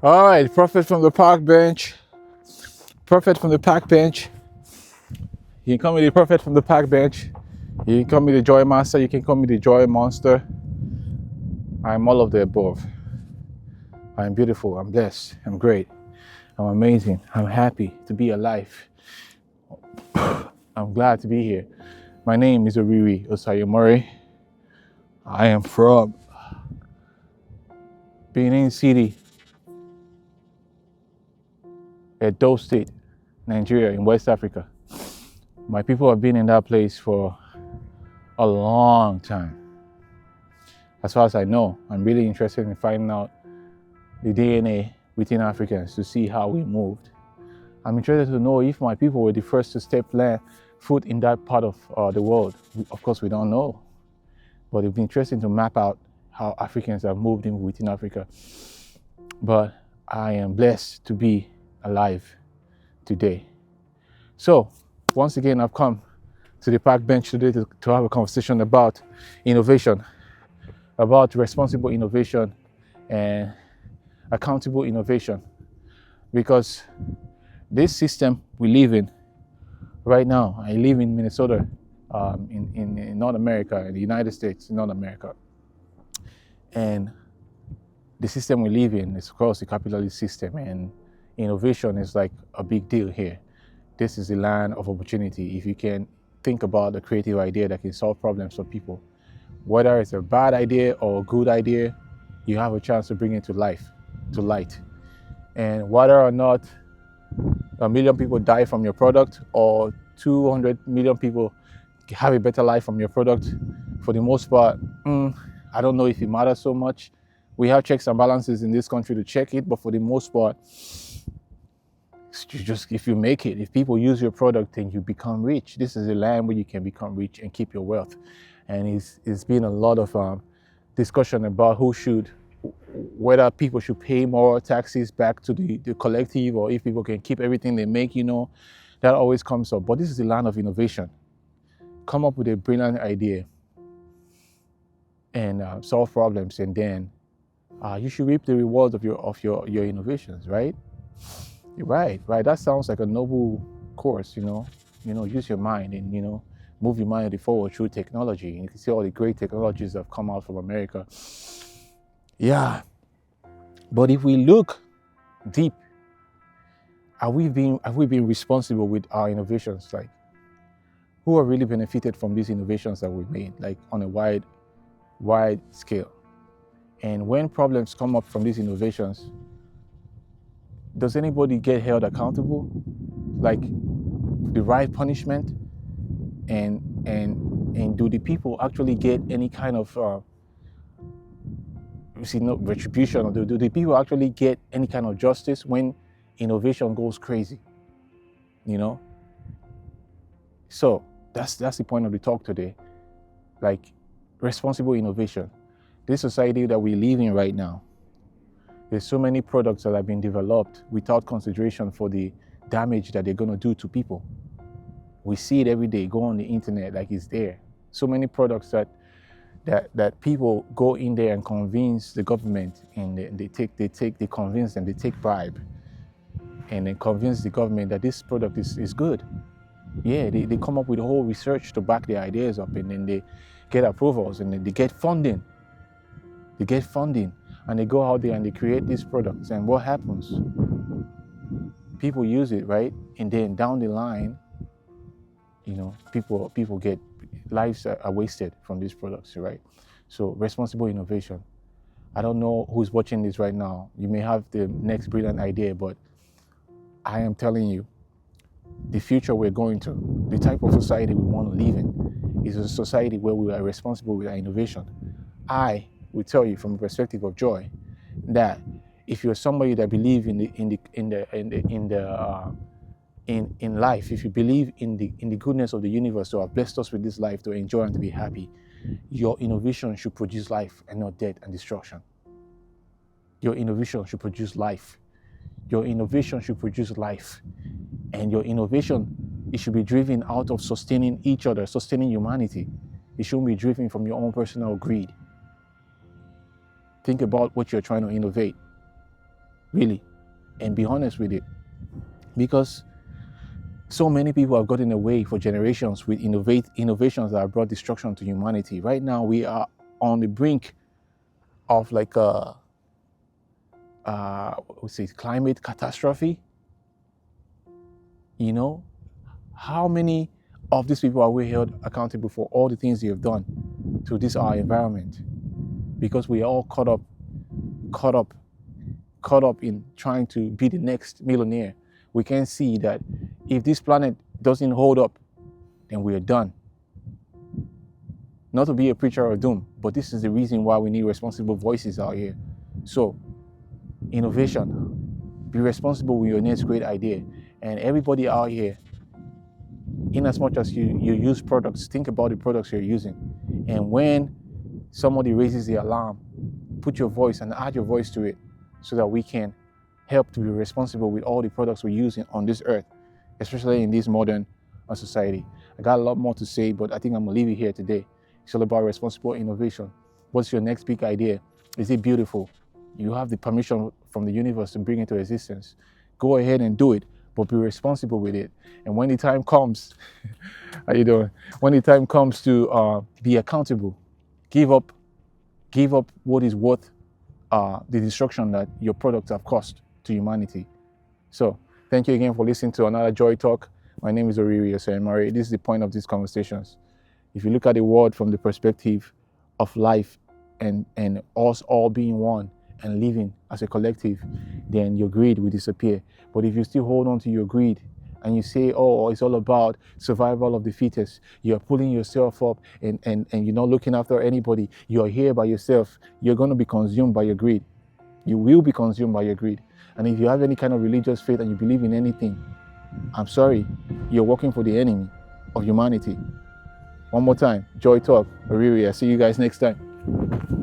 All right, Prophet from the park bench. Prophet from the park bench. You can call me the Prophet from the park bench. You can call me the Joy Master. You can call me the Joy Monster. I'm all of the above. I'm beautiful. I'm blessed. I'm great. I'm amazing. I'm happy to be alive. I'm glad to be here. My name is Oriri Osayomori. I am from Benin City, Edo State, Nigeria, in West Africa. My people have been in that place for a long time. As far as I know, I'm really interested in finding out the DNA within Africans to see how we moved. I'm interested to know if my people were the first to step foot in that part of the world. Of course, we don't know, but it'd be interesting to map out how Africans have moved in within Africa. But I am blessed to be alive today. So, once again, I've come to the park bench today to have a conversation about innovation, about responsible innovation and accountable innovation. Because this system we live in right now, I live in Minnesota, in North America, in the United States, in North America. And the system we live in is, of course, a capitalist system, and innovation is like a big deal here. This is the land of opportunity. If you can think about a creative idea that can solve problems for people, whether it's a bad idea or a good idea, you have a chance to bring it to life, to light. And whether or not 1 million people die from your product or 200 million people have a better life from your product, for the most part, I don't know if it matters so much. We have checks and balances in this country to check it, but for the most part, if you make it, if people use your product, then you become rich. This is a land where you can become rich and keep your wealth. And it's been a lot of discussion about whether people should pay more taxes back to the collective, or if people can keep everything they make, that always comes up. But this is the land of innovation. Come up with a brilliant idea and solve problems, and then you should reap the rewards of your innovations, right? Right. That sounds like a noble course, use your mind and, move humanity forward through technology. And you can see all the great technologies that have come out from America. Yeah. But if we look deep, have we been responsible with our innovations? Like, who have really benefited from these innovations that we've made, like on a wide scale? And when problems come up from these innovations, does anybody get held accountable? Like the right punishment? And do the people actually get any kind of retribution, or do the people actually get any kind of justice when innovation goes crazy? So that's the point of the talk today. Like, responsible innovation. This society that we live in right now, there's so many products that have been developed without consideration for the damage that they're going to do to people. We see it every day. Go on the internet, like it's there. So many products that people go in there and convince the government, and they convince them, they take bribe, and then convince the government that this product is good. Yeah, they come up with a whole research to back their ideas up, and then they get approvals, and then they get funding. And they go out there and they create these products. And what happens? People use it, right? And then down the line, people get, lives are wasted from these products, right? So responsible innovation. I don't know who's watching this right now. You may have the next brilliant idea, but I am telling you, the future we're going to, the type of society we want to live in, is a society where we are responsible with our innovation. I will tell you from a perspective of joy that if you're somebody that believes in life, if you believe in the goodness of the universe to have blessed us with this life to enjoy and to be happy, your innovation should produce life and not death and destruction. Your innovation should produce life. Your innovation should produce life. And your innovation, it should be driven out of sustaining each other, sustaining humanity. It shouldn't be driven from your own personal greed. Think about what you're trying to innovate. really, and be honest with it. Because so many people have gotten away for generations with innovations that have brought destruction to humanity. Right now, we are on the brink of like a climate catastrophe. You know, how many of these people are we held accountable for all the things they have done to this our environment? Because we are all caught up in trying to be the next millionaire. We can see that if this planet doesn't hold up, then we are done. Not to be a preacher of doom, but this is the reason why we need responsible voices out here. So, innovation, be responsible with your next great idea. And everybody out here, in as much as you use products, think about the products you're using. And when somebody raises the alarm, put your voice and add your voice to it so that we can help to be responsible with all the products we're using on this earth, especially in this modern society. I got a lot more to say, but I think I'm gonna leave it here today. It's all about responsible innovation. What's your next big idea? Is it beautiful? You have the permission from the universe to bring it to existence. Go ahead and do it, but be responsible with it. And when the time comes, how you doing? When the time comes to be accountable, give up what is worth the destruction that your products have caused to humanity. So, thank you again for listening to another Joy Talk. My name is Oriri Osei-Mare. This is the point of these conversations. If you look at the world from the perspective of life and us all being one and living as a collective, then your greed will disappear. But if you still hold on to your greed and you say, oh, it's all about survival of the fittest, you're pulling yourself up and you're not looking after anybody, you're here by yourself, you're going to be consumed by your greed. You will be consumed by your greed. And if you have any kind of religious faith and you believe in anything, I'm sorry, you're working for the enemy of humanity. One more time, Joy Talk, Oriri. See you guys next time.